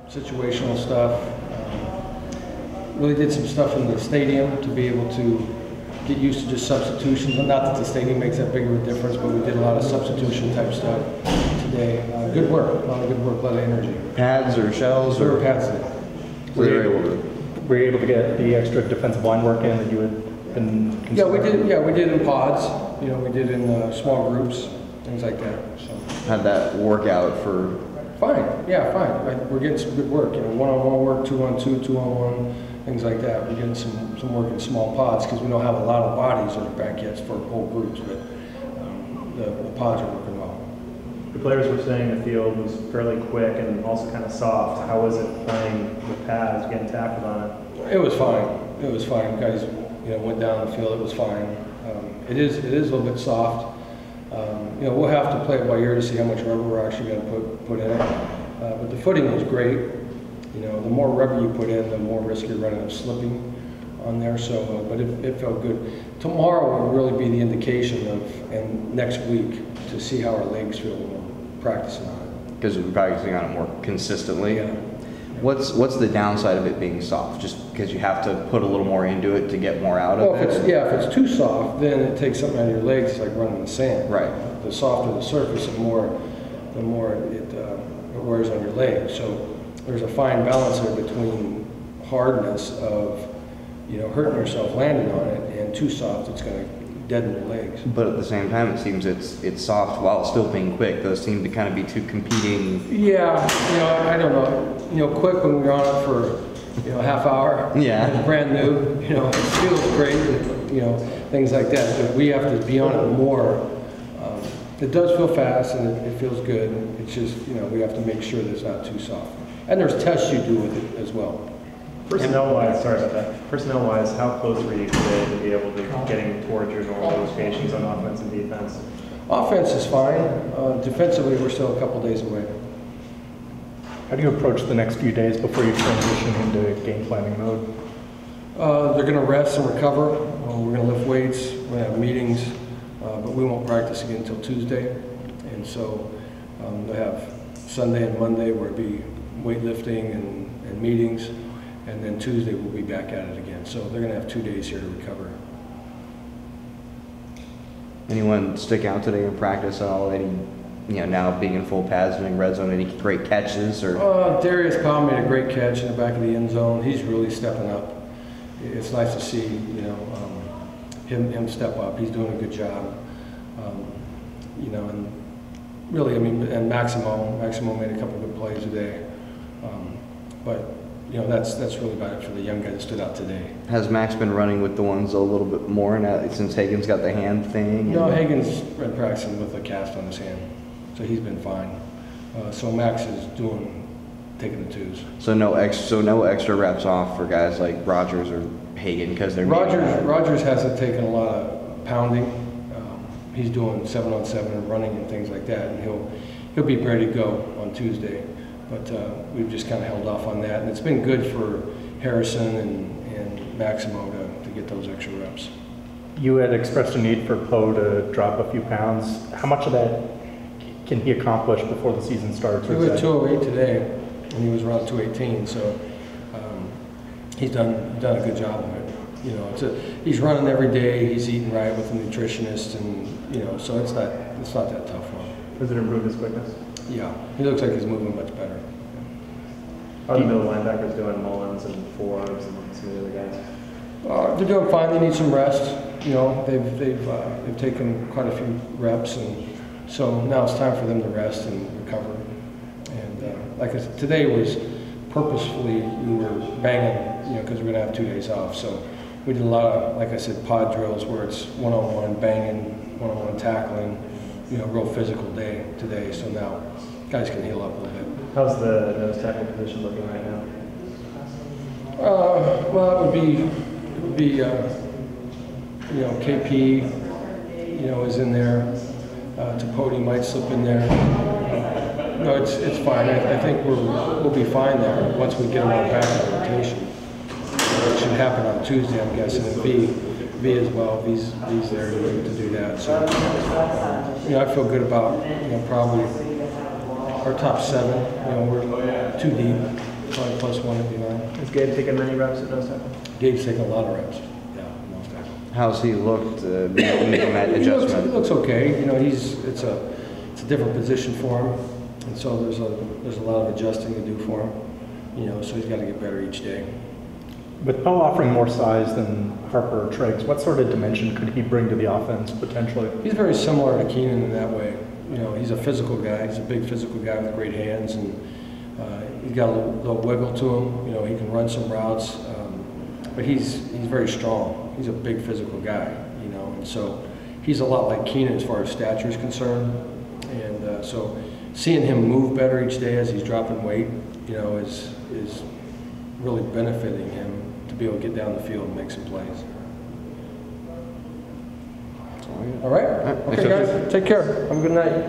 situational stuff. Really did some stuff in the stadium to be able to get used to just substitutions. Not that the stadium makes that big of a difference, but we did a lot of substitution type stuff today. Good work, a lot of good work, a lot of energy. Pads or shells? Or pads today. Were you able to get the extra defensive line work in that you had been considering? Yeah, we did in pods. You know, we did in small groups, things like that. So. How'd that work out for? Fine, yeah, fine. We're getting some good work. You know, one-on-one work, two-on-two, two-on-one, things like that. We're getting some work in small pods because we don't have a lot of bodies on the back yet for whole groups, but the pods are working well. The players were saying the field was fairly quick and also kind of soft. How was it playing with pads, getting tackled on it? It was fine. It was fine. Guys, you know, went down the field. It was fine. It is a little bit soft. You know, we'll have to play it by ear to see how much rubber we're actually going to put in it. But the footing was great. You know, the more rubber you put in, the more risk you're running of slipping on there. So, but it felt good. Tomorrow will really be the indication of, and next week, to see how our legs feel when we're practicing on it. Because we're practicing on it more consistently. Yeah. What's the downside of it being soft? Just because you have to put a little more into it to get more out of it? If it's too soft, then it takes something out of your legs. It's like running in the sand. Right. The softer the surface, the more it wears on your legs. So there's a fine balance there between hardness of, you know, hurting yourself landing on it, and too soft, it's going to deaden your legs. But at the same time, it seems it's soft while still being quick. Those seem to kind of be two competing. Yeah, you know, I don't know. You know, quick when we're on it for, you know, a half hour. Yeah. It's brand new. You know, it feels great. You know, things like that. But we have to be on it more. It does feel fast and it feels good. It's just, you know, we have to make sure that it's not too soft. And there's tests you do with it as well. Personnel-wise, sorry about that. Personnel-wise, how close were you today to be able to getting towards your normal rotations on offense and defense? Offense is fine. Defensively, we're still a couple days away. How do you approach the next few days before you transition into game planning mode? They're going to rest and recover. We're going to lift weights. We're going to have meetings, but we won't practice again until Tuesday. And so they'll have Sunday and Monday where it'll be weightlifting and meetings. And then Tuesday we'll be back at it again. So they're going to have 2 days here to recover. Anyone stick out today in practice at all? Any, you know, now being in full pads, doing red zone, any great catches or? Darius Powell made a great catch in the back of the end zone. He's really stepping up. It's nice to see, you know, him step up. He's doing a good job. You know, and really, I mean, and Maximo made a couple of good plays today. But you know, that's really about it for the young guy that stood out today. Has Max been running with the ones a little bit more now since Hagen's got the hand thing? No, Hagen's been practicing with a cast on his hand, so he's been fine. So Max is taking the twos. So no extra reps off for guys like Rogers or Hagen because they're Rogers hasn't taken a lot of pounding. He's doing 7-on-7 and running and things like that, and he'll be ready to go on Tuesday. But we've just kind of held off on that, and it's been good for Harrison and Maximo to get those extra reps. You had expressed a need for Poe to drop a few pounds. How much of that can he accomplish before the season starts? He was 208 today, and he was around 218, so he's done a good job of it. You know, he's running every day. He's eating right with a nutritionist, and you know, so it's not that tough for him. Has it improved his quickness? Yeah, he looks like he's moving much better. How are the middle linebackers doing, Mullins and Forbes and some of the other guys? They're doing fine. They need some rest. You know, they've taken quite a few reps, and so now it's time for them to rest and recover. And like I said, today was purposefully we were banging, you know, because we're gonna have 2 days off. So we did a lot of, like I said, pod drills where it's one-on-one banging, one-on-one tackling. You know, real physical day today. So now guys can heal up a little bit. How's the nose tackle position looking right now? Well, it would be you know, KP, you know, is in there. Tapodi might slip in there. No, it's fine. I think we'll be fine there once we get them all back in rotation. It should happen on Tuesday, I'm guessing. And V as well. V's there to do that. So you know, I feel good about, you know, probably our top 7. You know, we're too deep. probably plus one would be fine. Is Gabe taking many reps at nose tackle? Gabe's taking a lot of reps. Yeah, most tackle. How's he looked making that He adjustment? looks okay. You know, it's a different position for him, and so there's a lot of adjusting to do for him. You know, so he's got to get better each day. With Poe offering more size than Harper or Triggs, what sort of dimension could he bring to the offense potentially? He's very similar to Keenan in that way. You know, he's a physical guy. He's a big physical guy with great hands, and he's got a little wiggle to him. You know, he can run some routes, but he's very strong. He's a big physical guy. You know, and so he's a lot like Keenan as far as stature is concerned. And so seeing him move better each day as he's dropping weight, you know, is really benefiting him to be able to get down the field and make some plays. All right? Thanks, Okay, Coach. guys. Take care. Have a good night.